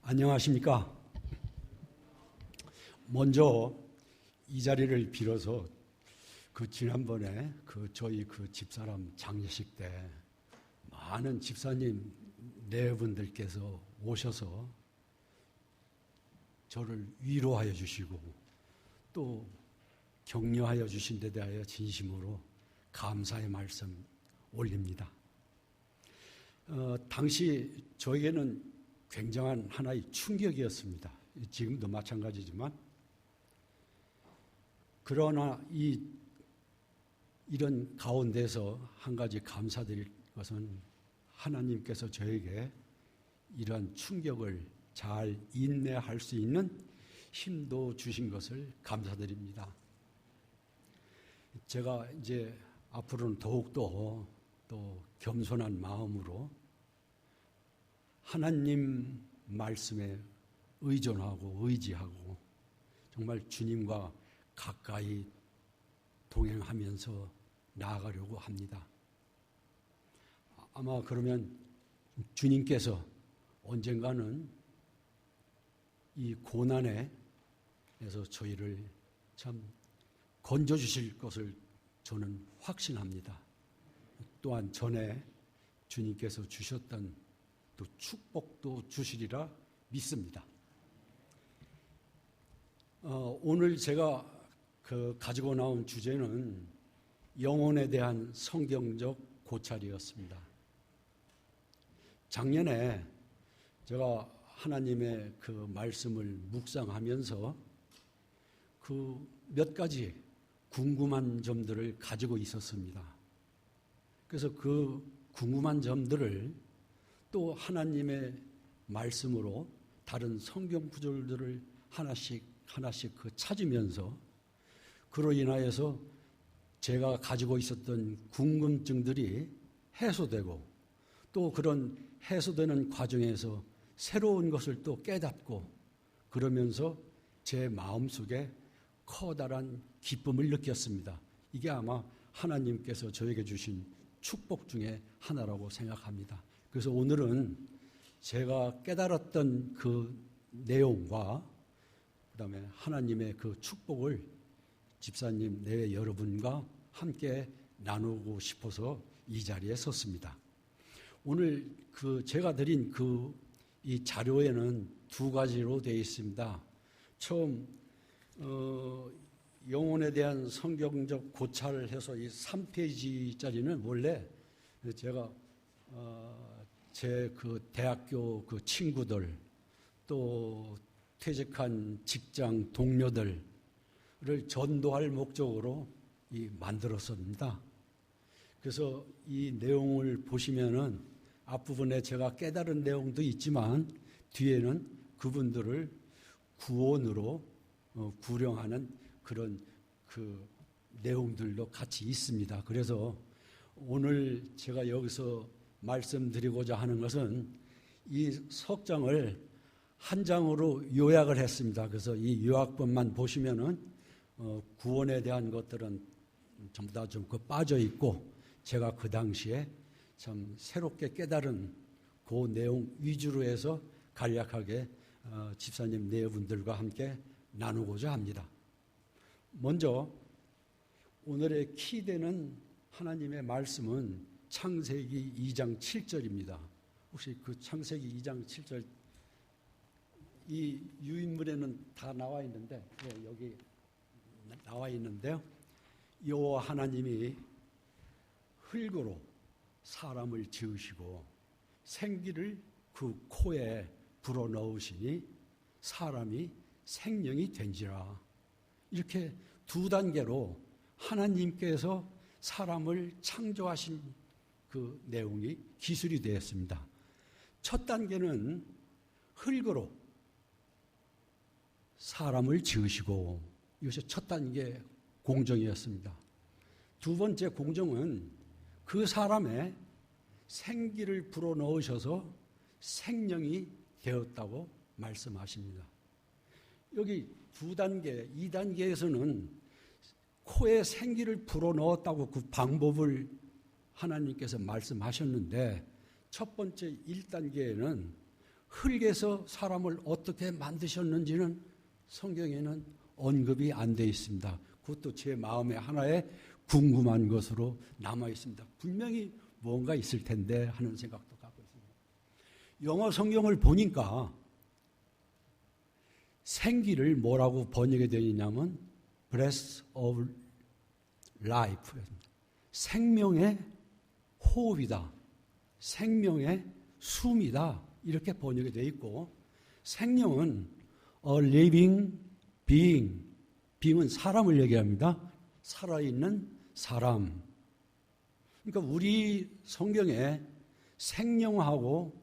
안녕하십니까. 먼저 이 자리를 빌어서 지난번에 저희 집사람 장례식 때 많은 집사님 네 분들께서 오셔서 저를 위로하여 주시고 또 격려하여 주신 데 대하여 진심으로 감사의 말씀 올립니다. 당시 저에게는 굉장한 하나의 충격이었습니다. 지금도 마찬가지지만 그러나 이런 가운데서 한 가지 감사드릴 것은 하나님께서 저에게 이러한 충격을 잘 인내할 수 있는 힘도 주신 것을 감사드립니다. 제가 이제 앞으로는 더욱더 또 겸손한 마음으로 하나님 말씀에 의존하고 의지하고 정말 주님과 가까이 동행하면서 나아가려고 합니다. 아마 그러면 주님께서 언젠가는 이 고난에서 저희를 참 건져주실 것을 저는 확신합니다. 또한 전에 주님께서 주셨던 또 축복도 주시리라 믿습니다. 오늘 제가 가지고 나온 주제는 영혼에 대한 성경적 고찰이었습니다. 작년에 제가 하나님의 말씀을 묵상하면서 몇 가지 궁금한 점들을 가지고 있었습니다. 그래서 궁금한 점들을 또 하나님의 말씀으로 다른 성경 구절들을 하나씩 찾으면서 그로 인하여서 제가 가지고 있었던 궁금증들이 해소되고 또 그런 해소되는 과정에서 새로운 것을 또 깨닫고 그러면서 제 마음속에 커다란 기쁨을 느꼈습니다. 이게 아마 하나님께서 저에게 주신 축복 중에 하나라고 생각합니다. 그래서 오늘은 제가 깨달았던 내용과 그다음에 하나님의 축복을 집사님 내외 여러분과 함께 나누고 싶어서 이 자리에 섰습니다. 오늘 제가 드린 이 자료에는 두 가지로 되어 있습니다. 처음 영혼에 대한 성경적 고찰을 해서 이 3페이지짜리는 원래 제가 제 대학교 친구들 또 퇴직한 직장 동료들을 전도할 목적으로 만들었습니다. 그래서 이 내용을 보시면은 앞부분에 제가 깨달은 내용도 있지만 뒤에는 그분들을 구원으로 구령하는 그런 내용들도 같이 있습니다. 그래서 오늘 제가 여기서 말씀드리고자 하는 것은 이 석장을 한 장으로 요약을 했습니다. 그래서 이 요약본만 보시면은 구원에 대한 것들은 전부 다 좀 빠져 있고 제가 그 당시에 참 새롭게 깨달은 그 내용 위주로 해서 간략하게 집사님 네 분들과 함께 나누고자 합니다. 먼저 오늘의 키되는 하나님의 말씀은 창세기 2장 7절입니다. 혹시 창세기 2장 7절 이 유인물에는 다 나와 있는데 여기 나와 있는데요. 여호와 하나님이 흙으로 사람을 지으시고 생기를 그 코에 불어넣으시니 사람이 생명이 된지라. 이렇게 두 단계로 하나님께서 사람을 창조하신 그 내용이 기술이 되었습니다. 첫 단계는 흙으로 사람을 지으시고 이것이 첫 단계 공정이었습니다. 두 번째 공정은 그 사람의 생기를 불어넣으셔서 생명이 되었다고 말씀하십니다. 여기 두 단계, 2단계에서는 코에 생기를 불어넣었다고 그 방법을 하나님께서 말씀하셨는데 첫 번째 1단계에는 흙에서 사람을 어떻게 만드셨는지는 성경에는 언급이 안 되어 있습니다. 그것도 제 마음에 하나의 궁금한 것으로 남아 있습니다. 분명히 뭔가 있을 텐데 하는 생각도 갖고 있습니다. 영어 성경을 보니까 생기를 뭐라고 번역이 되어 있냐면 breath of life, 생명의 호흡이다, 생명의 숨이다, 이렇게 번역이 되어 있고, 생명은 a living being, being은 사람을 얘기합니다. 살아있는 사람. 그러니까 우리 성경에 생명하고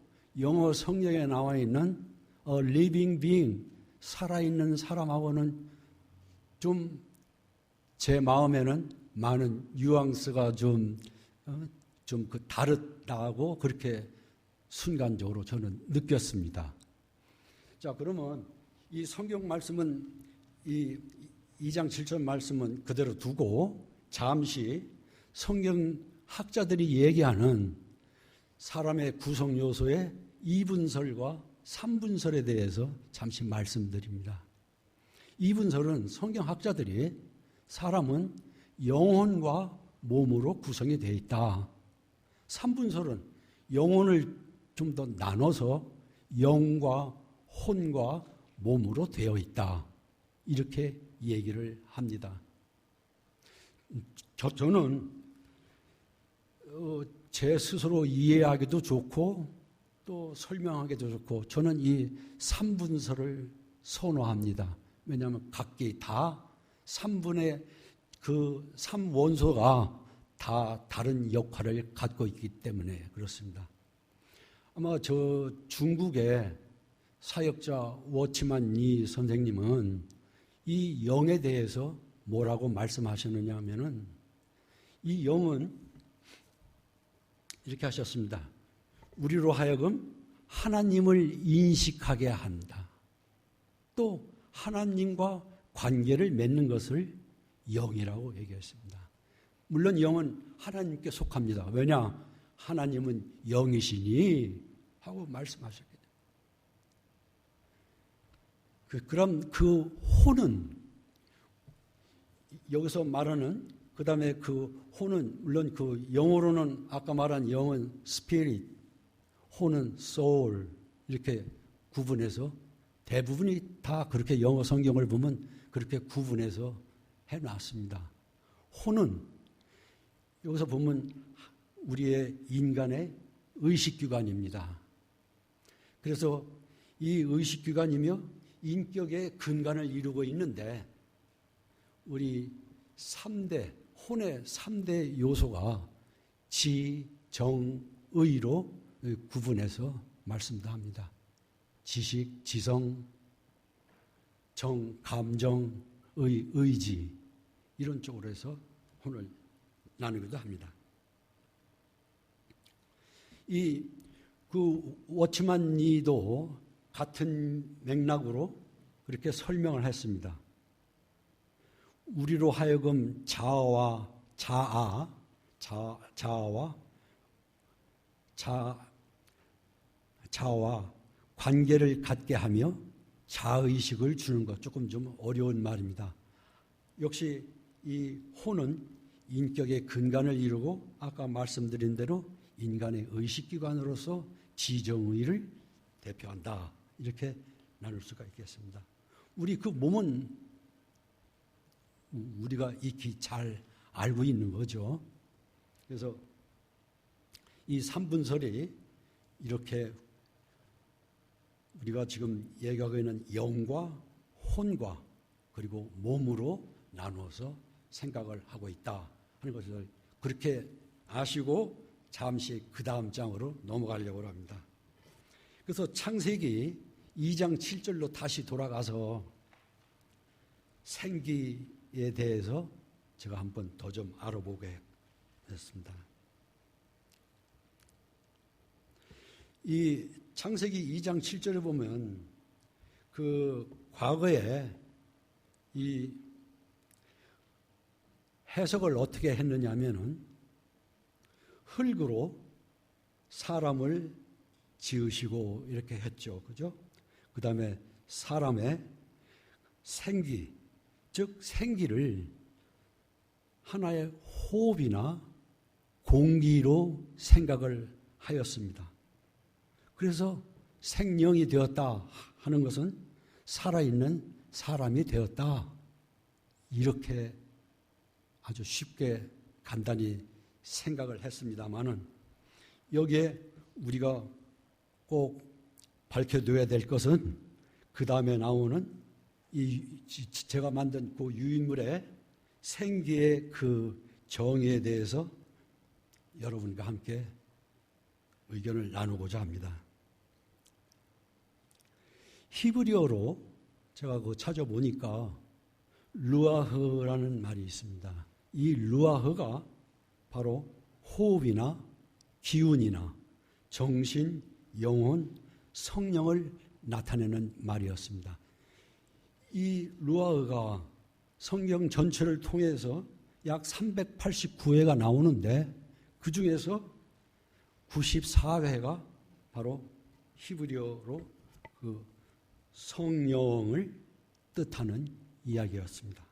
영어 성경에 나와 있는 a living being, 살아있는 사람하고는 좀 제 마음에는 많은 뉘앙스가 좀 다르다고 그렇게 순간적으로 저는 느꼈습니다. 자, 그러면 이 성경 말씀은 이 2장 7절 말씀은 그대로 두고 잠시 성경 학자들이 얘기하는 사람의 구성 요소의 2분설과 3분설에 대해서 잠시 말씀드립니다. 2분설은 성경 학자들이 사람은 영혼과 몸으로 구성이 되어 있다. 3분설은 영혼을 좀 더 나눠서 영과 혼과 몸으로 되어 있다. 이렇게 얘기를 합니다. 저는 제 스스로 이해하기도 좋고 또 설명하기도 좋고 저는 이 3분설을 선호합니다. 왜냐하면 각기 다 3분의 그 3원소가 다 다른 역할을 갖고 있기 때문에 그렇습니다. 아마 저 중국의 사역자 워치만 니 선생님은 이 영에 대해서 뭐라고 말씀하셨느냐 하면은 이 영은 이렇게 하셨습니다. 우리로 하여금 하나님을 인식하게 한다. 또 하나님과 관계를 맺는 것을 영이라고 얘기했습니다. 물론 영은 하나님께 속합니다. 왜냐? 하나님은 영이시니 하고 말씀하셨거든요. 그럼 그 혼은 여기서 말하는 그 다음에 그 혼은 물론 그 영어로는 아까 말한 영은 spirit, 혼은 soul 이렇게 구분해서 대부분이 다 그렇게 영어 성경을 보면 그렇게 구분해서 해놨습니다. 혼은 여기서 보면 우리의 인간의 의식기관입니다. 그래서 이 의식기관이며 인격의 근간을 이루고 있는데 우리 3대, 혼의 3대 요소가 지, 정, 의로 구분해서 말씀도 합니다. 지식, 지성, 정, 감정, 의지 이런 쪽으로 해서 혼을 나누기도 합니다. 그 워치만 니도 같은 맥락으로 그렇게 설명을 했습니다. 우리로 하여금 자아와 관계를 갖게 하며 자의식을 주는 것, 조금 좀 어려운 말입니다. 역시 이 혼은 인격의 근간을 이루고 아까 말씀드린 대로 인간의 의식기관으로서 지정의를 대표한다. 이렇게 나눌 수가 있겠습니다. 우리 그 몸은 우리가 익히 잘 알고 있는 거죠. 그래서 이 3분설이 이렇게 우리가 지금 얘기하고 있는 영과 혼과 그리고 몸으로 나누어서 생각을 하고 있다 하는 것을 그렇게 아시고 잠시 그 다음 장으로 넘어가려고 합니다. 그래서 창세기 2장 7절로 다시 돌아가서 생기에 대해서 제가 한 번 더 좀 알아보게 됐습니다. 이 창세기 2장 7절에 보면 그 과거에 이 해석을 어떻게 했느냐 하면은 흙으로 사람을 지으시고 이렇게 했죠. 그죠? 그 다음에 사람의 생기, 즉 생기를 하나의 호흡이나 공기로 생각을 하였습니다. 그래서 생명이 되었다 하는 것은 살아있는 사람이 되었다. 이렇게 아주 쉽게 간단히 생각을 했습니다마는 여기에 우리가 꼭 밝혀둬야 될 것은 그 다음에 나오는 제가 만든 그 유인물의 생기의 그 정의에 대해서 여러분과 함께 의견을 나누고자 합니다. 히브리어로 제가 그거 찾아보니까 루아흐라는 말이 있습니다. 이 루아흐가 바로 호흡이나 기운이나 정신, 영혼, 성령을 나타내는 말이었습니다. 이 루아흐가 성경 전체를 통해서 약 389회가 나오는데 그 중에서 94회가 바로 히브리어로 그 성령을 뜻하는 이야기였습니다.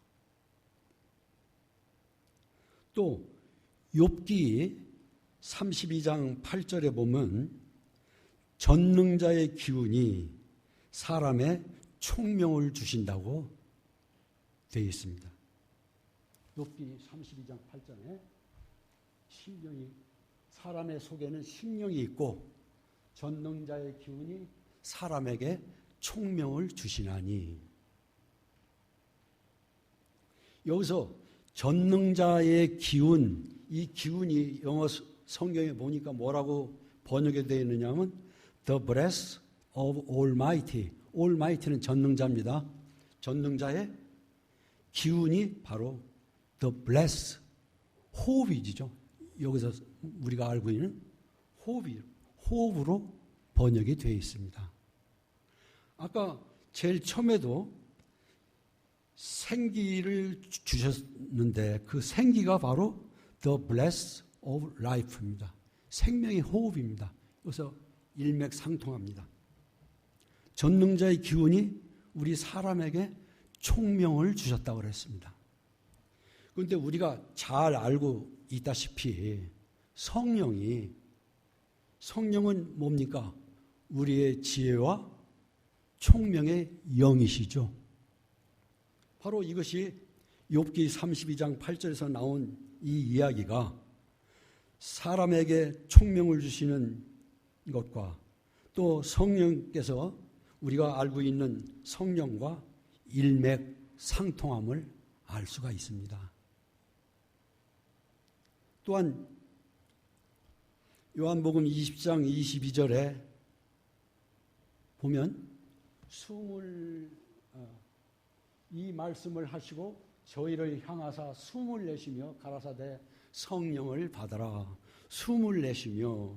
또 욥기 32장 8절에 보면 전능자의 기운이 사람의 총명을 주신다고 되어 있습니다. 욥기 32장 8절에 사람의 속에는 심령이 있고 전능자의 기운이 사람에게 총명을 주시나니. 여기서 전능자의 기운, 이 기운이 영어 성경에 보니까 뭐라고 번역이 되어 있느냐 하면 The breath of Almighty. Almighty는 전능자입니다. 전능자의 기운이 바로 The breath, 호흡이죠. 여기서 우리가 알고 있는 호흡으로 번역이 되어 있습니다. 아까 제일 처음에도 생기를 주셨는데 그 생기가 바로 The breath of life입니다. 생명의 호흡입니다. 여기서 일맥상통합니다. 전능자의 기운이 우리 사람에게 총명을 주셨다고 그랬습니다. 그런데 우리가 잘 알고 있다시피 성령은 뭡니까? 우리의 지혜와 총명의 영이시죠. 바로 이것이 욥기 32장 8절에서 나온 이 이야기가 사람에게 총명을 주시는 것과 또 성령께서 우리가 알고 있는 성령과 일맥상통함을 알 수가 있습니다. 또한 요한복음 20장 22절에 보면 이 말씀을 하시고 저희를 향하사 숨을 내쉬며 가라사대 성령을 받아라. 숨을 내쉬며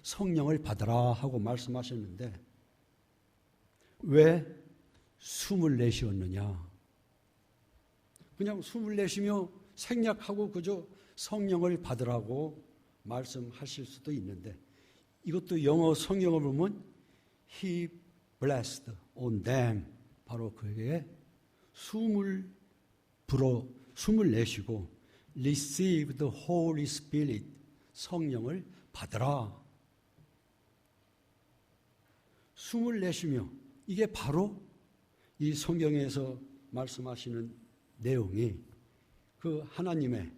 성령을 받아라 하고 말씀하셨는데 왜 숨을 내쉬었느냐? 그냥 숨을 내쉬며 생략하고 그저 성령을 받으라고 말씀하실 수도 있는데 이것도 영어 성경을 보면 He blessed on them. 바로 그에게 숨을 내쉬고 receive the Holy Spirit. 성령을 받으라. 숨을 내쉬며 이게 바로 이 성경에서 말씀하시는 내용이 그 하나님의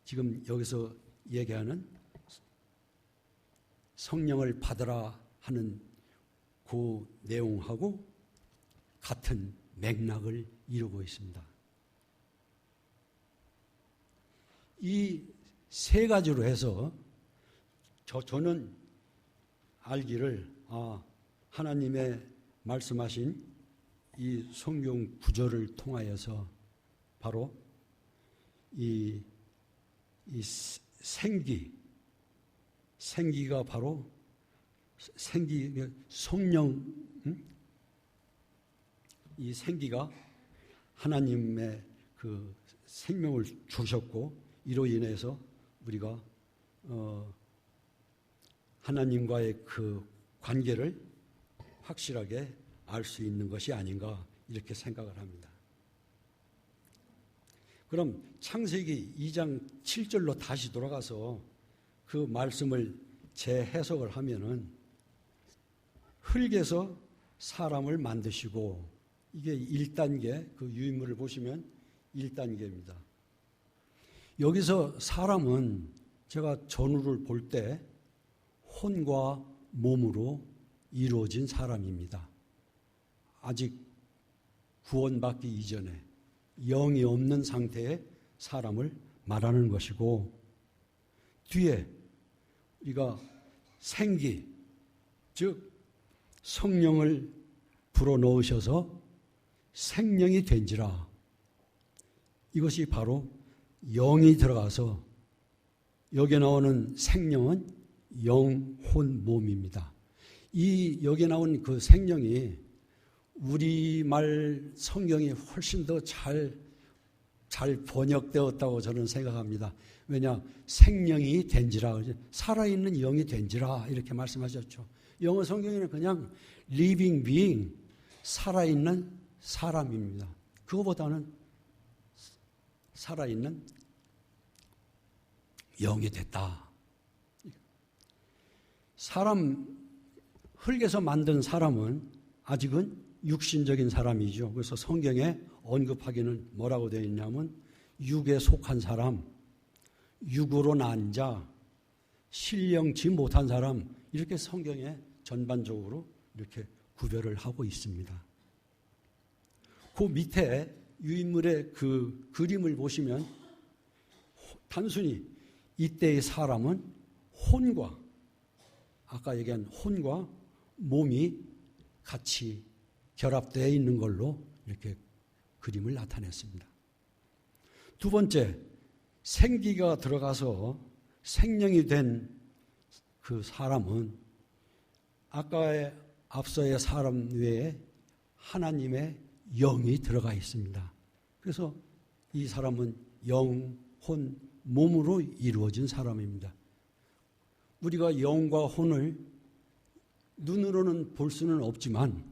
지금 여기서 얘기하는 성령을 받으라 하는 그 내용하고 같은 맥락을 이루고 있습니다. 이 세 가지로 해서 저는 알기를 하나님의 말씀하신 이 성경 구절을 통하여서 바로 이 생기가 바로 성령, 이 생기가 하나님의 그 생명을 주셨고 이로 인해서 우리가 하나님과의 그 관계를 확실하게 알 수 있는 것이 아닌가 이렇게 생각을 합니다. 그럼 창세기 2장 7절로 다시 돌아가서 그 말씀을 재해석을 하면은 흙에서 사람을 만드시고, 이게 1단계, 그 유인물을 보시면 1단계입니다. 여기서 사람은 제가 전후를 볼 때 혼과 몸으로 이루어진 사람입니다. 아직 구원받기 이전에 영이 없는 상태의 사람을 말하는 것이고, 뒤에 우리가 생기, 즉 성령을 불어넣으셔서 생명이 된지라, 이것이 바로 영이 들어가서 여기에 나오는 생명은 영, 혼, 몸입니다. 여기에 나온 그 생명이 우리말 성경이 훨씬 더 잘 번역되었다고 저는 생각합니다. 왜냐? 생명이 된지라, 살아있는 영이 된지라 이렇게 말씀하셨죠. 영어 성경에는 그냥 living being, 살아있는 사람입니다. 그거보다는 살아있는 영이 됐다. 흙에서 만든 사람은 아직은 육신적인 사람이죠. 그래서 성경에 언급하기는 뭐라고 되어 있냐면 육에 속한 사람, 육으로 난 자, 신령치 못한 사람, 이렇게 성경에 전반적으로 이렇게 구별을 하고 있습니다. 그 밑에 유인물의 그 그림을 보시면 단순히 이때의 사람은 혼과, 아까 얘기한 혼과 몸이 같이 결합되어 있는 걸로 이렇게 그림을 나타냈습니다. 두 번째, 생기가 들어가서 생명이 된 그 사람은 아까의 앞서의 사람 외에 하나님의 영이 들어가 있습니다. 그래서 이 사람은 영, 혼, 몸으로 이루어진 사람입니다. 우리가 영과 혼을 눈으로는 볼 수는 없지만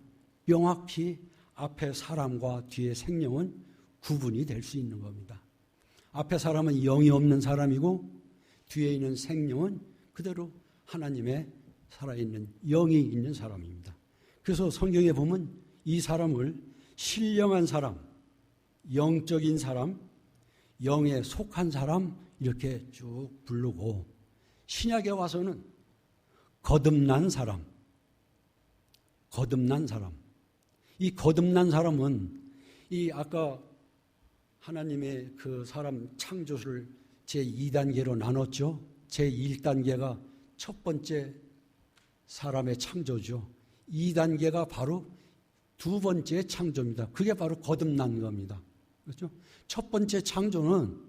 명확히 앞에 사람과 뒤에 생명은 구분이 될 수 있는 겁니다. 앞에 사람은 영이 없는 사람이고 뒤에 있는 생명은 그대로 하나님의 살아있는 영이 있는 사람입니다. 그래서 성경에 보면 이 사람을 신령한 사람, 영적인 사람, 영에 속한 사람 이렇게 쭉 부르고, 신약에 와서는 거듭난 사람, 이 거듭난 사람은 이 아까 하나님의 그 사람 창조를 제2단계로 나눴죠. 제1단계가 첫 번째 사람의 창조죠. 2단계가 바로 두 번째 창조입니다. 그게 바로 거듭난 겁니다. 그렇죠? 첫 번째 창조는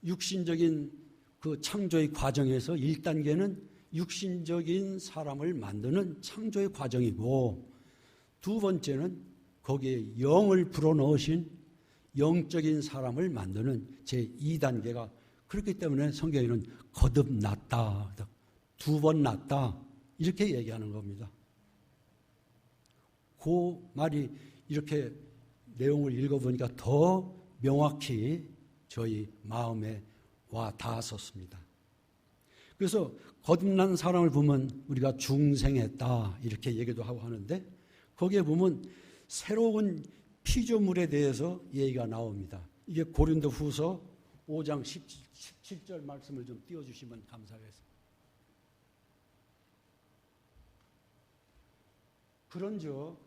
육신적인 그 창조의 과정에서 1단계는 육신적인 사람을 만드는 창조의 과정이고, 두 번째는 거기에 영을 불어넣으신 영적인 사람을 만드는 제2단계가, 그렇기 때문에 성경에는 거듭났다, 두 번 났다 이렇게 얘기하는 겁니다. 그 말이 이렇게 내용을 읽어보니까 더 명확히 저희 마음에 와 닿았었습니다. 그래서 거듭난 사람을 보면 우리가 중생했다 이렇게 얘기도 하고 하는데, 거기에 보면 새로운 피조물에 대해서 얘기가 나옵니다. 이게 고린도후서 5장 17절 말씀을 좀 띄워주시면 감사하겠습니다. 그런즉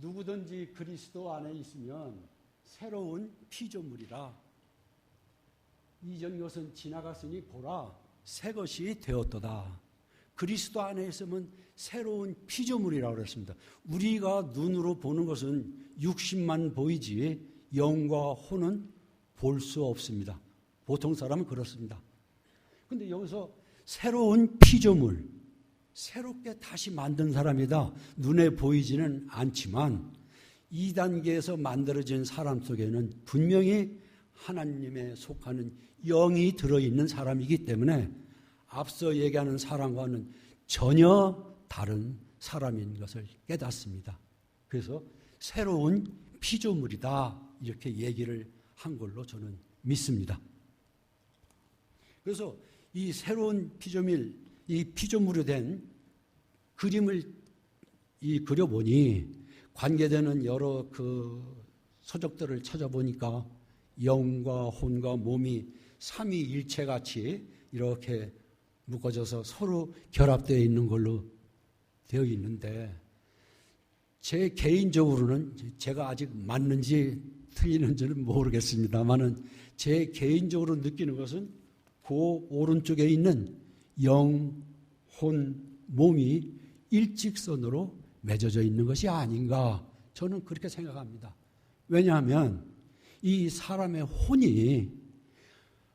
누구든지 그리스도 안에 있으면 새로운 피조물이라, 이전 것은 지나갔으니 보라 새 것이 되었도다. 그리스도 안에 있으면 새로운 피조물이라고 그랬습니다. 우리가 눈으로 보는 것은 육신만 보이지 영과 혼은 볼 수 없습니다. 보통 사람은 그렇습니다. 그런데 여기서 새로운 피조물, 새롭게 다시 만든 사람이다. 눈에 보이지는 않지만 2단계에서 만들어진 사람 속에는 분명히 하나님에 속하는 영이 들어있는 사람이기 때문에 앞서 얘기하는 사람과는 전혀 다른 사람인 것을 깨닫습니다. 그래서 새로운 피조물이다 이렇게 얘기를 한 걸로 저는 믿습니다. 그래서 이 새로운 피조물, 이 피조물이 된 그림을 그려보니 관계되는 여러 그 서적들을 찾아보니까 영과 혼과 몸이 삼위일체같이 이렇게 묶어져서 서로 결합되어 있는 걸로 되어 있는데 제 개인적으로는 제가 아직 맞는지 틀리는지는 모르겠습니다만은 제 개인적으로 느끼는 것은 그 오른쪽에 있는 영, 혼, 몸이 일직선으로 맺어져 있는 것이 아닌가 저는 그렇게 생각합니다. 왜냐하면 이 사람의 혼이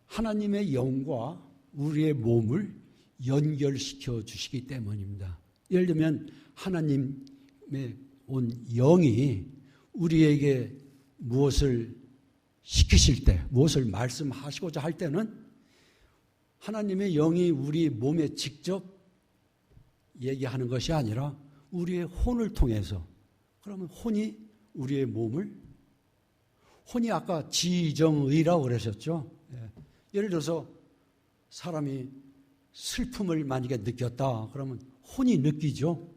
하나님의 영과 우리의 몸을 연결시켜 주시기 때문입니다. 예를 들면 하나님의 온 영이 우리에게 무엇을 시키실 때, 무엇을 말씀하시고자 할 때는 하나님의 영이 우리 몸에 직접 얘기하는 것이 아니라 우리의 혼을 통해서, 그러면 혼이 우리의 몸을, 혼이 아까 지정의라고 그러셨죠. 예를 들어서 사람이 슬픔을 만약에 느꼈다 그러면 혼이 느끼죠.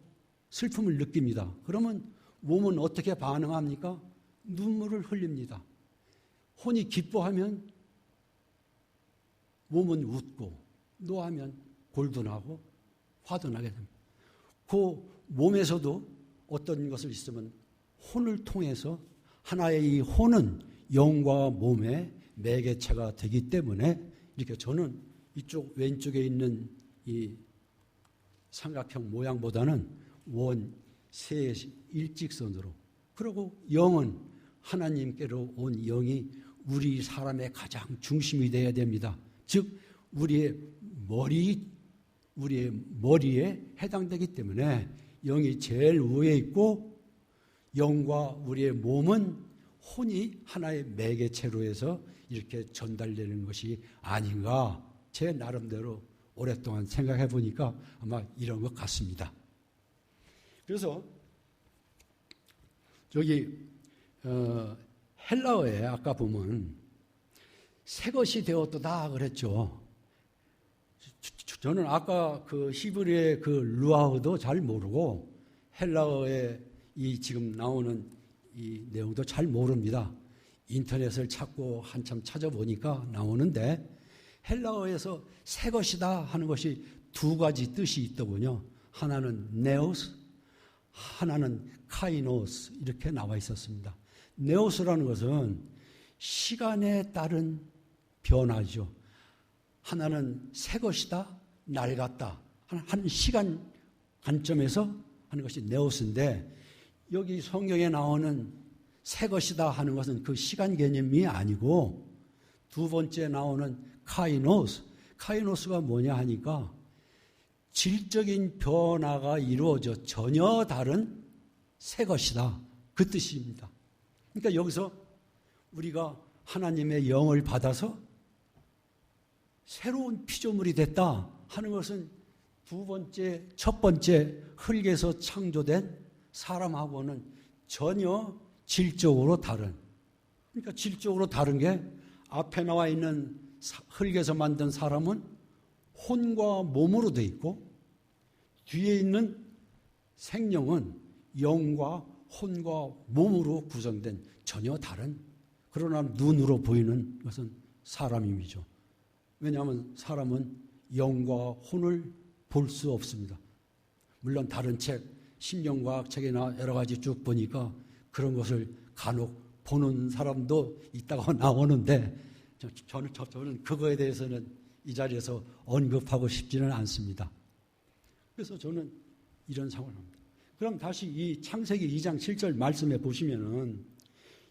슬픔을 느낍니다. 그러면 몸은 어떻게 반응합니까? 눈물을 흘립니다. 혼이 기뻐하면 몸은 웃고, 노하면 골도 나고 화도 나게 됩니다. 그 몸에서도 어떤 것을 있으면 혼을 통해서 하나의 이 혼은 영과 몸의 매개체가 되기 때문에 이렇게 저는 이쪽 왼쪽에 있는 이 삼각형 모양보다는 세 일직선으로, 그리고 영은 하나님께로 온 영이 우리 사람의 가장 중심이 되어야 됩니다. 즉 우리의 머리에 해당되기 때문에 영이 제일 위에 있고 영과 우리의 몸은 혼이 하나의 매개체로 해서 이렇게 전달되는 것이 아닌가 제 나름대로 오랫동안 생각해 보니까 아마 이런 것 같습니다. 그래서 저기 헬라어에 아까 보면 새 것이 되었도다 그랬죠. 저는 아까 그 히브리의 그 루아흐도 잘 모르고 헬라어에 이 지금 나오는 이 내용도 잘 모릅니다. 인터넷을 찾고 한참 찾아보니까 나오는데 헬라어에서 새 것이다 하는 것이 두 가지 뜻이 있더군요. 하나는 네오스, 하나는 카이노스 이렇게 나와 있었습니다. 네오스라는 것은 시간에 따른 변화죠. 하나는 새 것이다, 낡았다 하는 시간 관점에서 하는 것이 네오스인데 여기 성경에 나오는 새 것이다 하는 것은 그 시간 개념이 아니고 두 번째 나오는 카이노스, 카이노스가 뭐냐 하니까 질적인 변화가 이루어져 전혀 다른 새 것이다 그 뜻입니다. 그러니까 여기서 우리가 하나님의 영을 받아서 새로운 피조물이 됐다 하는 것은 첫 번째 흙에서 창조된 사람하고는 전혀 질적으로 다른, 그러니까 질적으로 다른 게 앞에 나와 있는 흙에서 만든 사람은 혼과 몸으로 되어 있고 뒤에 있는 생명은 영과 혼과 몸으로 구성된 전혀 다른, 그러나 눈으로 보이는 것은 사람임이죠. 왜냐하면 사람은 영과 혼을 볼 수 없습니다. 물론 다른 책, 심령과학 책이나 여러 가지 쭉 보니까 그런 것을 간혹 보는 사람도 있다고 나오는데 저는 그거에 대해서는 이 자리에서 언급하고 싶지는 않습니다. 그래서 저는 이런 상황을 합니다. 그럼 다시 이 창세기 2장 7절 말씀에 보시면은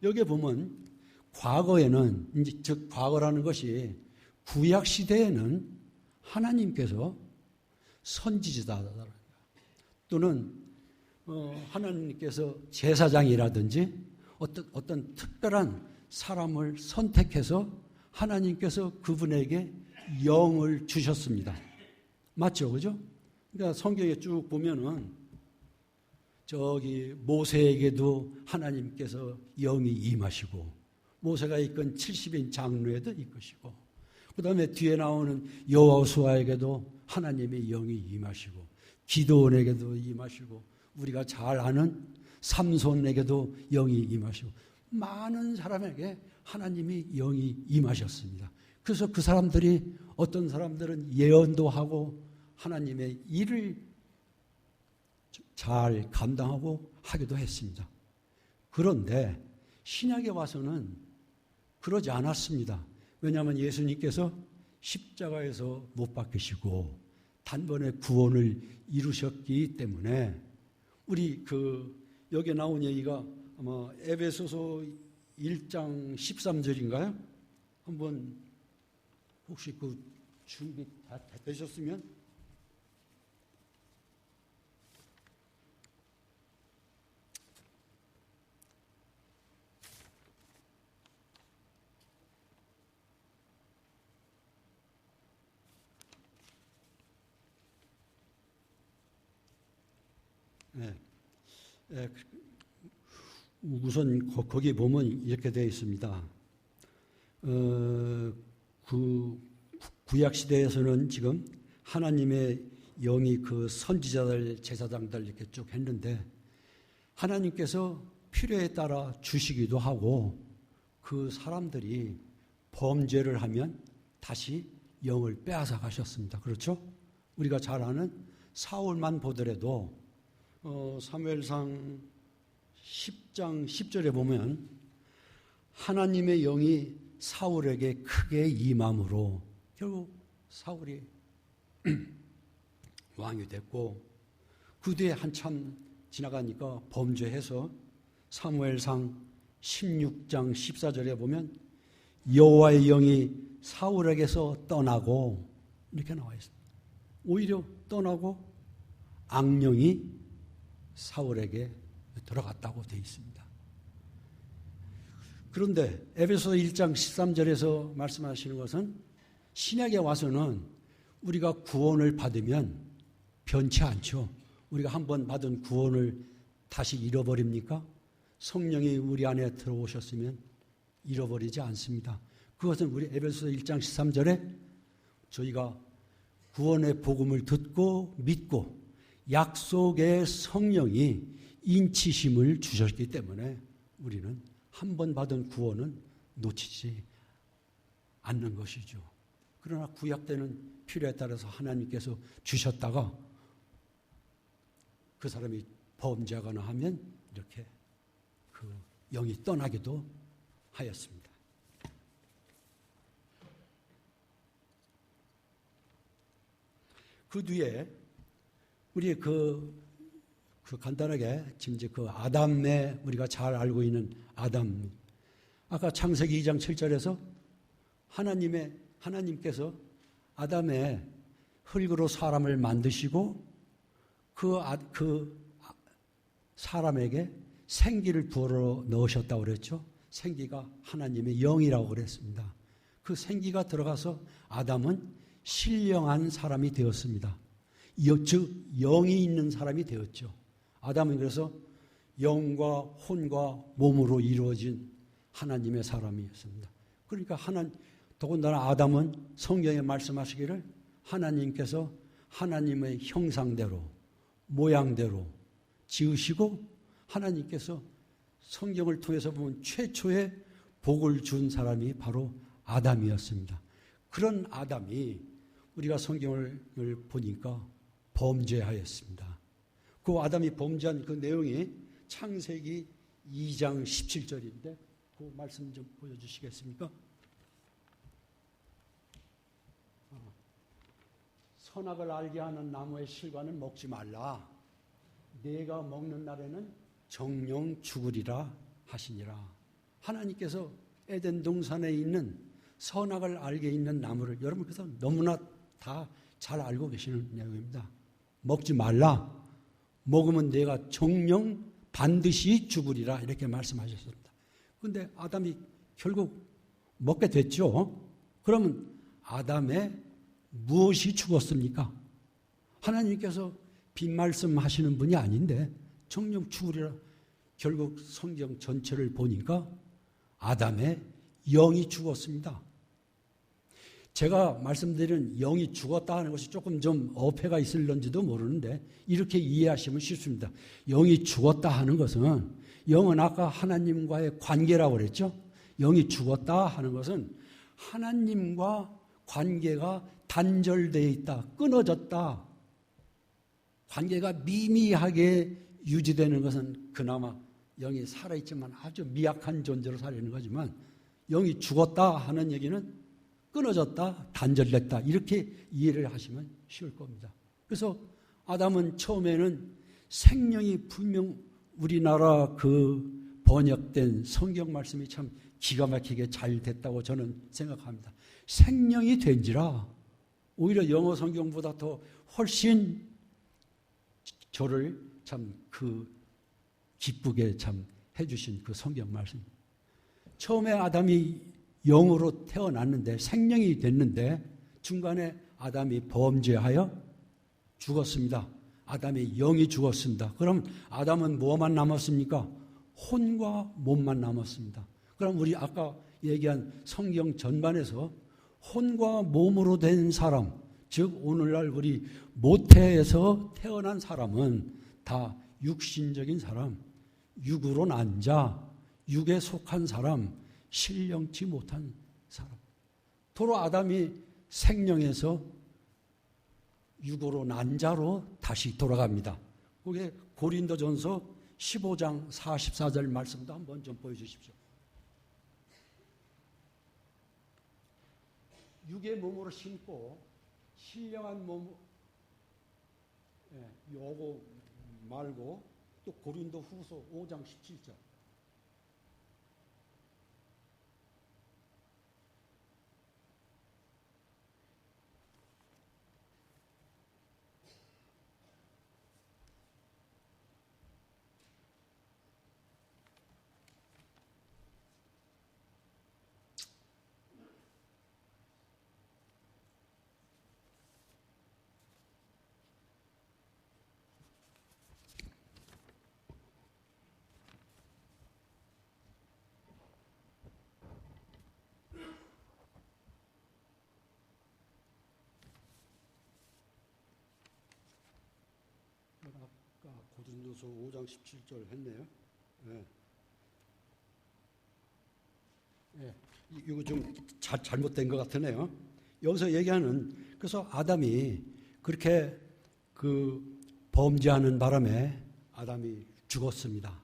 여기에 보면 과거에는, 즉 과거라는 것이 구약 시대에는 하나님께서 선지자다 또는 하나님께서 제사장이라든지 어떤 특별한 사람을 선택해서 하나님께서 그분에게 영을 주셨습니다. 맞죠? 그죠? 그러니까 성경에 쭉 보면은 저기 모세에게도 하나님께서 영이 임하시고 모세가 이끈 70인 장로에도 이끄시고 그 다음에 뒤에 나오는 여호수아에게도 하나님의 영이 임하시고 기드온에게도 임하시고 우리가 잘 아는 삼손에게도 영이 임하시고 많은 사람에게 하나님이 영이 임하셨습니다. 그래서 그 사람들이 어떤 사람들은 예언도 하고 하나님의 일을 잘 감당하고 하기도 했습니다. 그런데 신약에 와서는 그러지 않았습니다. 왜냐하면 예수님께서 십자가에서 못 박히시고 단번에 구원을 이루셨기 때문에 우리 여기에 나온 얘기가 아마 에베소서 1장 13절인가요? 한번 혹시 준비 다 되셨으면 네. 우선 거기 보면 이렇게 되어 있습니다. 구약 시대에서는 지금 하나님의 영이 그 선지자들, 제사장들 이렇게 쭉 했는데 하나님께서 필요에 따라 주시기도 하고 그 사람들이 범죄를 하면 다시 영을 빼앗아 가셨습니다. 그렇죠? 우리가 잘 아는 사울만 보더라도 사무엘상 10장 10절에 보면 하나님의 영이 사울에게 크게 임함으로 결국 사울이 왕이 됐고 그 뒤에 한참 지나가니까 범죄해서 사무엘상 16장 14절에 보면 여호와의 영이 사울에게서 떠나고 이렇게 나와 있습니다. 오히려 떠나고 악령이 사울에게 들어갔다고 되어 있습니다. 그런데 에베소서 1장 13절에서 말씀하시는 것은 신약에 와서는 우리가 구원을 받으면 변치 않죠. 우리가 한번 받은 구원을 다시 잃어버립니까? 성령이 우리 안에 들어오셨으면 잃어버리지 않습니다. 그것은 우리 에베소서 1장 13절에 저희가 구원의 복음을 듣고 믿고 약속의 성령이 인치심을 주셨기 때문에 우리는 한 번 받은 구원은 놓치지 않는 것이죠. 그러나 구약 때는 필요에 따라서 하나님께서 주셨다가 그 사람이 범죄하거나 하면 이렇게 그 영이 떠나기도 하였습니다. 그 뒤에 우리 간단하게 지금 이제 아담의 우리가 잘 알고 있는 아담, 아까 창세기 2장 7절에서 하나님께서 아담의 흙으로 사람을 만드시고 그 사람에게 생기를 부어 넣으셨다고 그랬죠. 생기가 하나님의 영이라고 그랬습니다. 그 생기가 들어가서 아담은 신령한 사람이 되었습니다. 즉 영이 있는 사람이 되었죠. 아담은 그래서 영과 혼과 몸으로 이루어진 하나님의 사람이었습니다. 그러니까 더군다나 아담은 성경에 말씀하시기를 하나님께서 하나님의 형상대로 모양대로 지으시고 하나님께서 성경을 통해서 보면 최초의 복을 준 사람이 바로 아담이었습니다. 그런 아담이 우리가 성경을 보니까 범죄하였습니다. 그 아담이 범죄한 그 내용이 창세기 2장 17절인데 그 말씀 좀 보여주시겠습니까? 선악을 알게 하는 나무의 실과는 먹지 말라. 내가 먹는 날에는 정령 죽으리라 하시니라. 하나님께서 에덴 동산에 있는 선악을 알게 있는 나무를 여러분께서 너무나 다 잘 알고 계시는 내용입니다. 먹지 말라. 먹으면 내가 정령 반드시 죽으리라 이렇게 말씀하셨습니다. 그런데 아담이 결국 먹게 됐죠. 그러면 아담의 무엇이 죽었습니까? 하나님께서 빈 말씀하시는 분이 아닌데 정령 죽으리라. 결국 성경 전체를 보니까 아담의 영이 죽었습니다. 제가 말씀드린 영이 죽었다 하는 것이 조금 좀 어폐가 있을런지도 모르는데 이렇게 이해하시면 쉽습니다. 영이 죽었다 하는 것은 영은 아까 하나님과의 관계라고 그랬죠. 영이 죽었다 하는 것은 하나님과 관계가 단절되어 있다, 끊어졌다. 관계가 미미하게 유지되는 것은 그나마 영이 살아있지만 아주 미약한 존재로 살아있는 거지만 영이 죽었다 하는 얘기는 끊어졌다, 단절됐다 이렇게 이해를 하시면 쉬울 겁니다. 그래서 아담은 처음에는 생명이 분명 우리나라 그 번역된 성경 말씀이 참 기가 막히게 잘 됐다고 저는 생각합니다. 생명이 된지라 오히려 영어 성경보다 더 훨씬 저를 참 그 기쁘게 참 해주신 그 성경 말씀. 처음에 아담이 영으로 태어났는데 생명이 됐는데 중간에 아담이 범죄하여 죽었습니다. 아담의 영이 죽었습니다. 그럼 아담은 뭐만 남았습니까? 혼과 몸만 남았습니다. 그럼 우리 아까 얘기한 성경 전반에서 혼과 몸으로 된 사람, 즉 오늘날 우리 모태에서 태어난 사람은 다 육신적인 사람, 육으로 난 자, 육에 속한 사람, 신령치 못한 사람. 도로 아담이 생령에서 육으로 난 자로 다시 돌아갑니다. 그게 고린도전서 15장 44절 말씀도 한번 좀 보여주십시오. 육의 몸으로 신고 신령한 몸, 요거 말고 또 고린도 후서 5장 17절. 고린도서 5장 17절 했네요. 네. 네. 이거 좀 잘못된 것 같으네요. 여기서 얘기하는 그래서 아담이 그렇게 그 범죄하는 바람에 아담이 죽었습니다.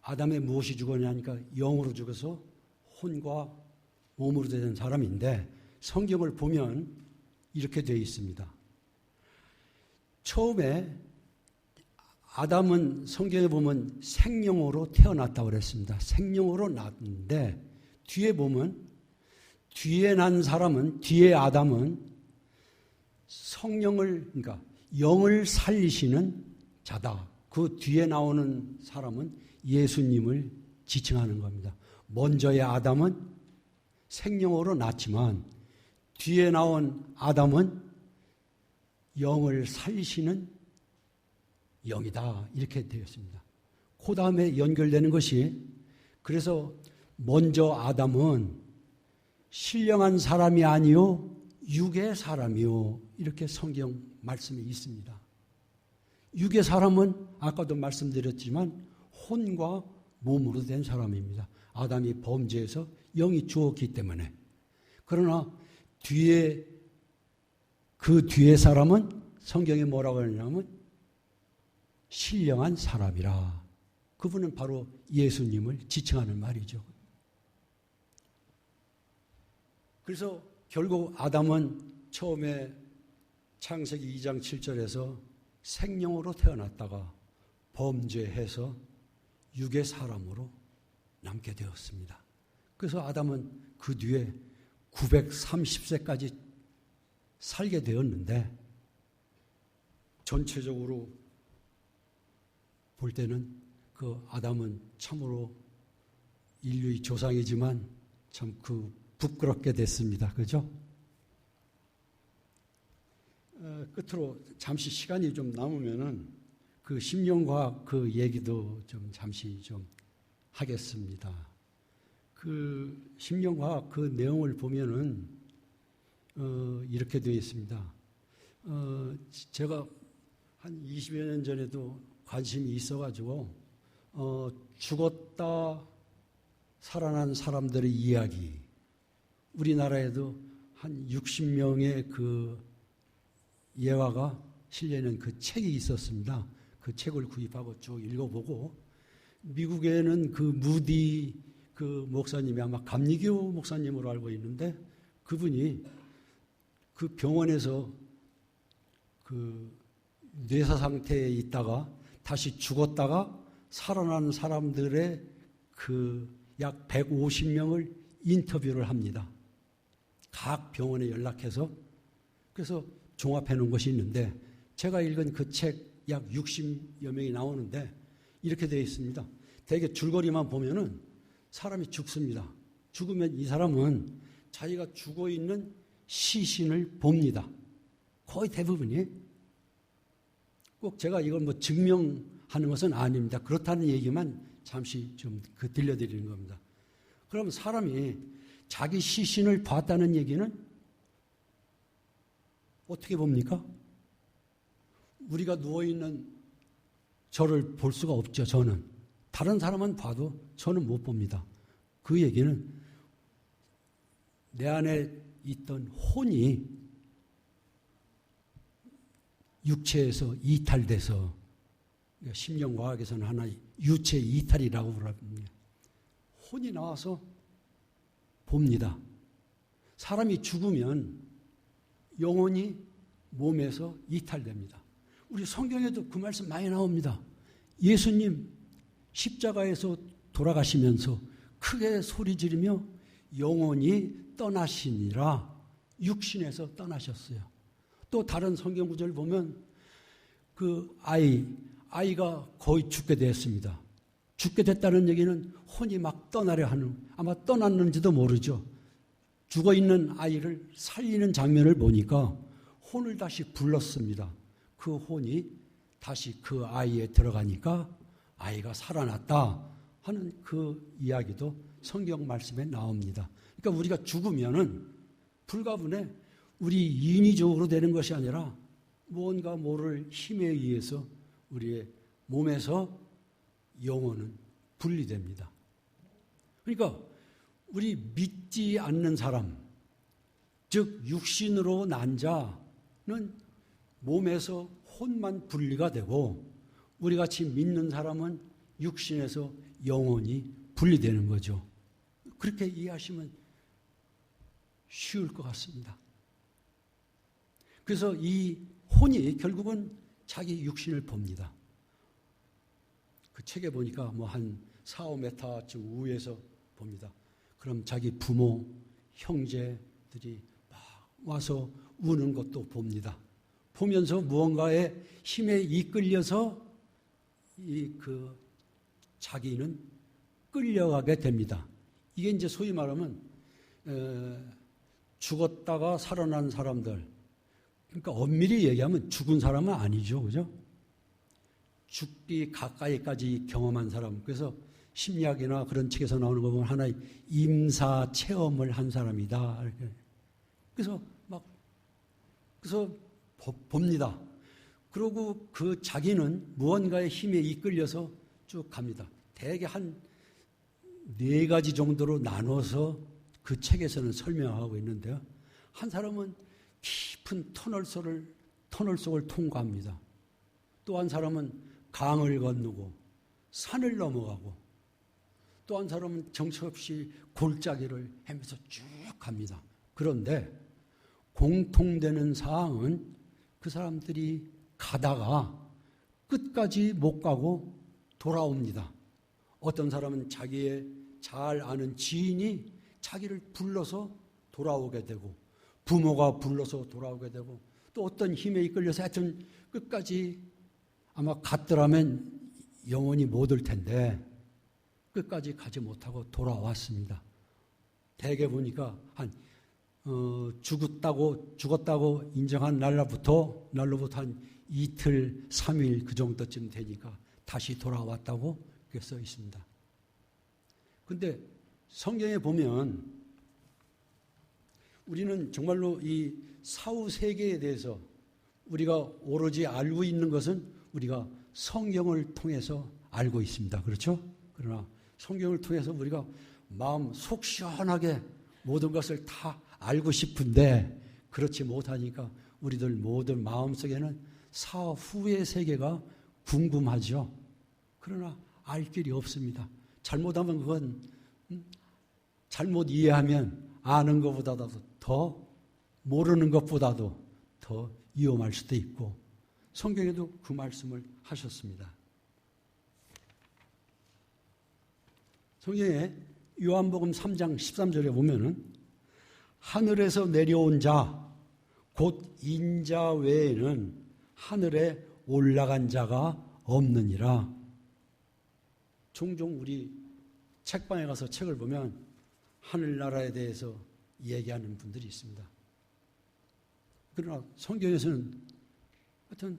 아담의 무엇이 죽었냐니까 영으로 죽어서 혼과 몸으로 된 사람인데 성경을 보면 이렇게 되어 있습니다. 처음에 아담은 성경에 보면 생령으로 태어났다고 그랬습니다. 생령으로 났는데 뒤에 보면 뒤에 난 사람은 뒤에 아담은 성령을 그러니까 영을 살리시는 자다. 그 뒤에 나오는 사람은 예수님을 지칭하는 겁니다. 먼저의 아담은 생령으로 났지만 뒤에 나온 아담은 영을 살리시는 영이다. 이렇게 되었습니다. 그 다음에 연결되는 것이 그래서 먼저 아담은 신령한 사람이 아니요 육의 사람이요 이렇게 성경 말씀이 있습니다. 육의 사람은 아까도 말씀드렸지만 혼과 몸으로 된 사람입니다. 아담이 범죄해서 영이 죽었기 때문에. 그러나 그 뒤에 사람은 성경에 뭐라고 하냐면 신령한 사람이라. 그분은 바로 예수님을 지칭하는 말이죠. 그래서 결국 아담은 처음에 창세기 2장 7절에서 생령으로 태어났다가 범죄해서 육의 사람으로 남게 되었습니다. 그래서 아담은 그 뒤에 930세까지 살게 되었는데 전체적으로 볼 때는 그 아담은 참으로 인류의 조상이지만 참 그 부끄럽게 됐습니다. 그죠? 끝으로 잠시 시간이 좀 남으면은 그 심령과학 그 얘기도 좀 잠시 좀 하겠습니다. 그 심령과학 그 내용을 보면은 이렇게 되어 있습니다. 제가 한 20여 년 전에도 관심이 있어가지고 죽었다 살아난 사람들의 이야기, 우리나라에도 한 60명의 그 예화가 실려있는 그 책이 있었습니다. 그 책을 구입하고 쭉 읽어보고, 미국에는 그 무디 그 목사님이 아마 감리교 목사님으로 알고 있는데, 그분이 그 병원에서 그 뇌사 상태에 있다가 다시 죽었다가 살아난 사람들의 그 약 150명을 인터뷰를 합니다. 각 병원에 연락해서. 그래서 종합해 놓은 것이 있는데, 제가 읽은 그 책 약 60여 명이 나오는데 이렇게 되어 있습니다. 대개 줄거리만 보면은 사람이 죽습니다. 죽으면 이 사람은 자기가 죽어 있는 시신을 봅니다. 거의 대부분이. 꼭 제가 이걸 뭐 증명하는 것은 아닙니다. 그렇다는 얘기만 잠시 좀 들려드리는 겁니다. 그럼 사람이 자기 시신을 봤다는 얘기는 어떻게 봅니까? 우리가 누워있는 저를 볼 수가 없죠, 저는. 다른 사람은 봐도 저는 못 봅니다. 그 얘기는 내 안에 있던 혼이 육체에서 이탈돼서, 심령과학에서는 하나의 유체 이탈이라고 부릅니다. 혼이 나와서 봅니다. 사람이 죽으면 영혼이 몸에서 이탈됩니다. 우리 성경에도 그 말씀 많이 나옵니다. 예수님 십자가에서 돌아가시면서 크게 소리 지르며 영혼이 떠나시니라, 육신에서 떠나셨어요. 또 다른 성경 구절을 보면 그 아이가 거의 죽게 됐습니다. 죽게 됐다는 얘기는 혼이 막 떠나려 하는, 아마 떠났는지도 모르죠. 죽어있는 아이를 살리는 장면을 보니까 혼을 다시 불렀습니다. 그 혼이 다시 그 아이에 들어가니까 아이가 살아났다 하는 그 이야기도 성경 말씀에 나옵니다. 그러니까 우리가 죽으면은 불가분에 우리 인위적으로 되는 것이 아니라 무언가 모를 힘에 의해서 우리의 몸에서 영혼은 분리됩니다. 그러니까 우리 믿지 않는 사람, 즉 육신으로 난 자는 몸에서 혼만 분리가 되고, 우리 같이 믿는 사람은 육신에서 영혼이 분리되는 거죠. 그렇게 이해하시면 쉬울 것 같습니다. 그래서 이 혼이 결국은 자기 육신을 봅니다. 그 책에 보니까 뭐 한 4, 5m쯤 우에서 봅니다. 그럼 자기 부모, 형제들이 막 와서 우는 것도 봅니다. 보면서 무언가의 힘에 이끌려서 자기는 끌려가게 됩니다. 이게 이제 소위 말하면 죽었다가 살아난 사람들, 그러니까 엄밀히 얘기하면 죽은 사람은 아니죠, 그죠? 죽기 가까이까지 경험한 사람. 그래서 심리학이나 그런 책에서 나오는 거 보면 하나의 임사 체험을 한 사람이다. 이렇게. 그래서 봅니다. 그리고 그 자기는 무언가의 힘에 이끌려서 쭉 갑니다. 대개 한 4가지 정도로 나눠서 그 책에서는 설명하고 있는데요. 한 사람은 깊은 터널 속을 통과합니다. 또 한 사람은 강을 건너고 산을 넘어가고, 또 한 사람은 정처 없이 골짜기를 헤매서 쭉 갑니다. 그런데 공통되는 사항은 그 사람들이 가다가 끝까지 못 가고 돌아옵니다. 어떤 사람은 자기의 잘 아는 지인이 자기를 불러서 돌아오게 되고, 부모가 불러서 돌아오게 되고, 또 어떤 힘에 이끌려서 하여튼 끝까지 아마 갔더라면 영원히 못 올 텐데 끝까지 가지 못하고 돌아왔습니다. 대개 보니까 한 죽었다고 인정한 날로부터 한 이틀, 3일 그 정도쯤 되니까 다시 돌아왔다고 그렇게 써 있습니다. 근데 성경에 보면 우리는 정말로 이 사후 세계에 대해서 우리가 오로지 알고 있는 것은 우리가 성경을 통해서 알고 있습니다. 그렇죠? 그러나 성경을 통해서 우리가 마음 속 시원하게 모든 것을 다 알고 싶은데 그렇지 못하니까 우리들 모든 마음속에는 사후의 세계가 궁금하죠. 그러나 알 길이 없습니다. 잘못하면 그건 잘못 이해하면 아는 것보다도 더 모르는 것보다도 더 위험할 수도 있고 성경에도 그 말씀을 하셨습니다. 성경에 요한복음 3장 13절에 보면은 하늘에서 내려온 자, 곧 인자 외에는 하늘에 올라간 자가 없느니라. 종종 우리 책방에 가서 책을 보면 하늘나라에 대해서 얘기하는 분들이 있습니다. 그러나 성경에서는 하여튼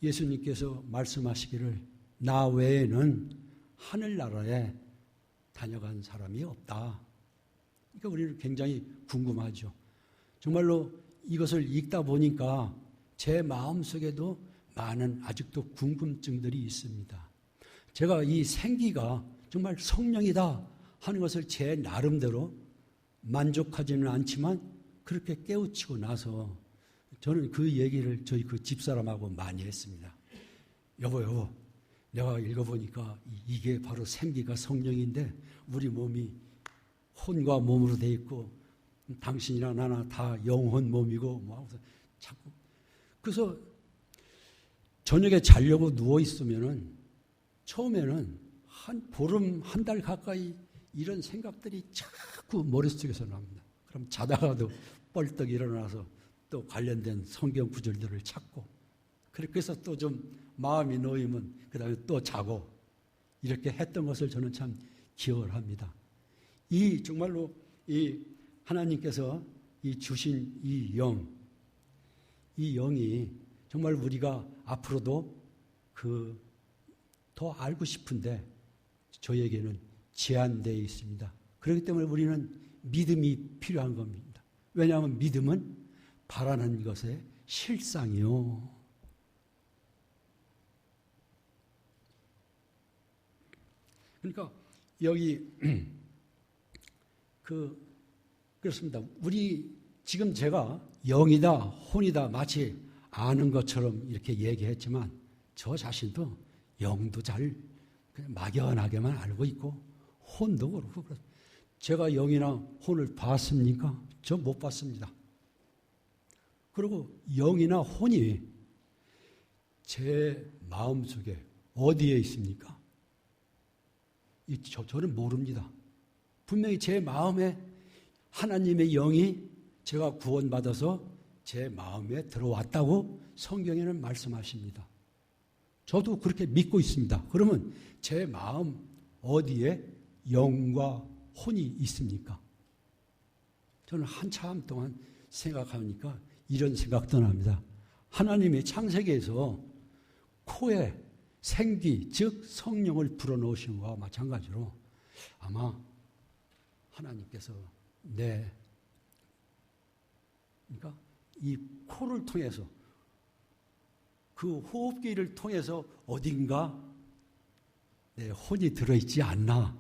예수님께서 말씀하시기를 나 외에는 하늘나라에 다녀간 사람이 없다. 그러니까 우리는 굉장히 궁금하죠. 정말로 이것을 읽다 보니까 제 마음속에도 많은 아직도 궁금증들이 있습니다. 제가 이 생기가 정말 성령이다 하는 것을 제 나름대로 만족하지는 않지만 그렇게 깨우치고 나서 저는 그 얘기를 저희 그 집사람하고 많이 했습니다. 여보, 내가 읽어보니까 이게 바로 생기가 성령인데 우리 몸이 혼과 몸으로 돼 있고 당신이나 나나 다 영혼 몸이고 뭐 하고서 자꾸 그래서 저녁에 자려고 누워 있으면은 처음에는 한 보름 한 달 가까이 이런 생각들이 자꾸 머릿속에서 납니다. 그럼 자다가도 뻘떡 일어나서 또 관련된 성경 구절들을 찾고 그렇게 해서 또 좀 마음이 놓이면 그 다음에 또 자고 이렇게 했던 것을 저는 참 기억을 합니다. 이 정말로 이 하나님께서 이 주신 이 영이 정말 우리가 앞으로도 더 알고 싶은데 저에게는 제한되어 있습니다. 그렇기 때문에 우리는 믿음이 필요한 겁니다. 왜냐하면 믿음은 바라는 것의 실상이요. 그러니까 여기 그렇습니다. 우리 지금 제가 영이다, 혼이다 마치 아는 것처럼 이렇게 얘기했지만 저 자신도 영도 잘 그냥 막연하게만 알고 있고 혼도 그렇고 제가 영이나 혼을 봤습니까? 저 못 봤습니다. 그리고 영이나 혼이 제 마음속에 어디에 있습니까? 저는 모릅니다. 분명히 제 마음에 하나님의 영이 제가 구원받아서 제 마음에 들어왔다고 성경에는 말씀하십니다. 저도 그렇게 믿고 있습니다. 그러면 제 마음 어디에 영과 혼이 있습니까? 저는 한참 동안 생각하니까 이런 생각도 납니다. 하나님의 창세기에서 코에 생기, 즉 성령을 불어넣으신 것과 마찬가지로 아마 하나님께서 그러니까 이 코를 통해서 그 호흡기를 통해서 어딘가 내 혼이 들어있지 않나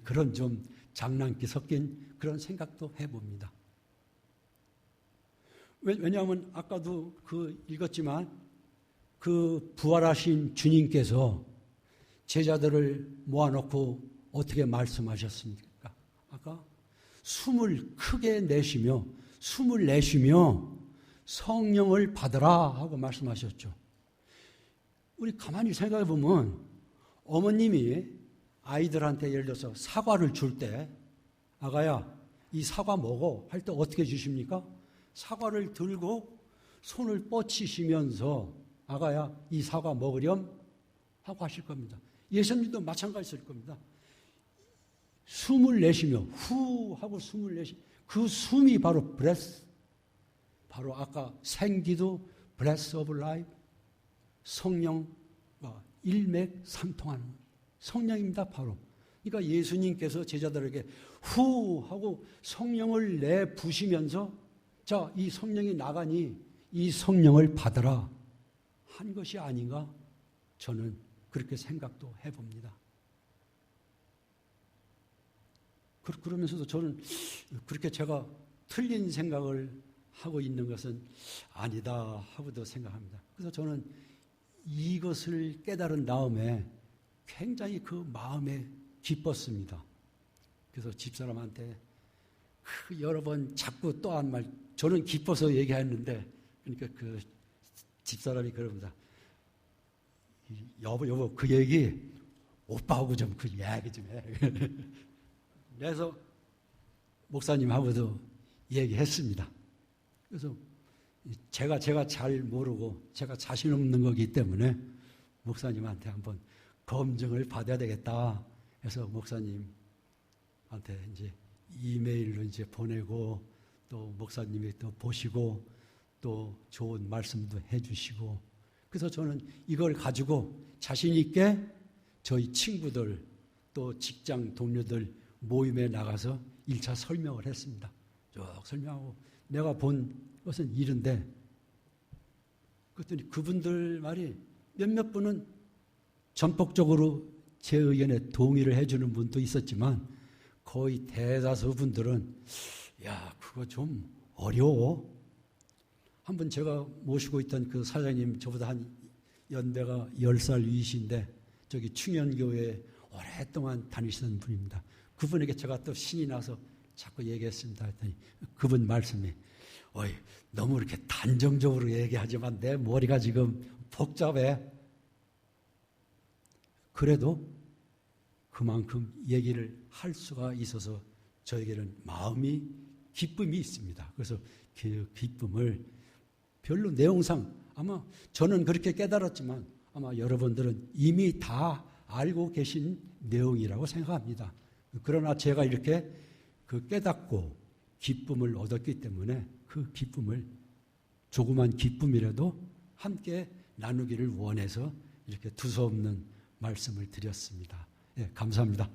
그런 좀 장난기 섞인 그런 생각도 해봅니다. 왜냐하면 아까도 읽었지만 그 부활하신 주님께서 제자들을 모아놓고 어떻게 말씀하셨습니까? 아까 숨을 크게 내쉬며 성령을 받으라 하고 말씀하셨죠. 우리 가만히 생각해 보면 어머님이 아이들한테 예를 들어서 사과를 줄 때 아가야 이 사과 먹어 할 때 어떻게 주십니까? 사과를 들고 손을 뻗치시면서 아가야 이 사과 먹으렴 하고 하실 겁니다. 예수님도 마찬가지일 겁니다. 숨을 내쉬며 후 하고 숨을 내쉬 그 숨이 바로 breath, 바로 아까 생기도 breath of life, 성령과 일맥상통하는 성령입니다. 바로. 그러니까 예수님께서 제자들에게 후 하고 성령을 내부시면서 자, 이 성령이 나가니 이 성령을 받아라 한 것이 아닌가 저는 그렇게 생각도 해봅니다. 그러면서도 저는 그렇게 제가 틀린 생각을 하고 있는 것은 아니다 하고도 생각합니다. 그래서 저는 이것을 깨달은 다음에 굉장히 그 마음에 기뻤습니다. 그래서 집사람한테 여러 번 자꾸 또 한 말, 저는 기뻐서 얘기했는데, 그러니까 그 집사람이 그럽니다. 여보, 그 얘기 오빠하고 좀 그 이야기 좀 해. 그래서 목사님하고도 얘기했습니다. 그래서 제가 잘 모르고 제가 자신 없는 거기 때문에 목사님한테 한번 검증을 받아야 되겠다 해서 목사님한테 이제 이메일로 이제 보내고 또 목사님이 또 보시고 또 좋은 말씀도 해주시고 그래서 저는 이걸 가지고 자신 있게 저희 친구들 또 직장 동료들 모임에 나가서 1차 설명을 했습니다. 쭉 설명하고 내가 본 것은 이런데 그랬더니 그분들 말이 몇몇 분은 전폭적으로 제 의견에 동의를 해주는 분도 있었지만 거의 대다수 분들은 야 그거 좀 어려워. 한번 제가 모시고 있던 그 사장님 저보다 한 연배가 10살 위이신데 저기 충현교회에 오랫동안 다니시던 분입니다. 그분에게 제가 또 신이 나서 자꾸 얘기했습니다. 했더니 그분 말씀이 어이 너무 이렇게 단정적으로 얘기하지만 내 머리가 지금 복잡해. 그래도 그만큼 얘기를 할 수가 있어서 저에게는 마음이 기쁨이 있습니다. 그래서 그 기쁨을 별로 내용상 아마 저는 그렇게 깨달았지만 아마 여러분들은 이미 다 알고 계신 내용이라고 생각합니다. 그러나 제가 이렇게 그 깨닫고 기쁨을 얻었기 때문에 그 기쁨을 조그만 기쁨이라도 함께 나누기를 원해서 이렇게 두서없는 말씀을 드렸습니다. 예, 감사합니다.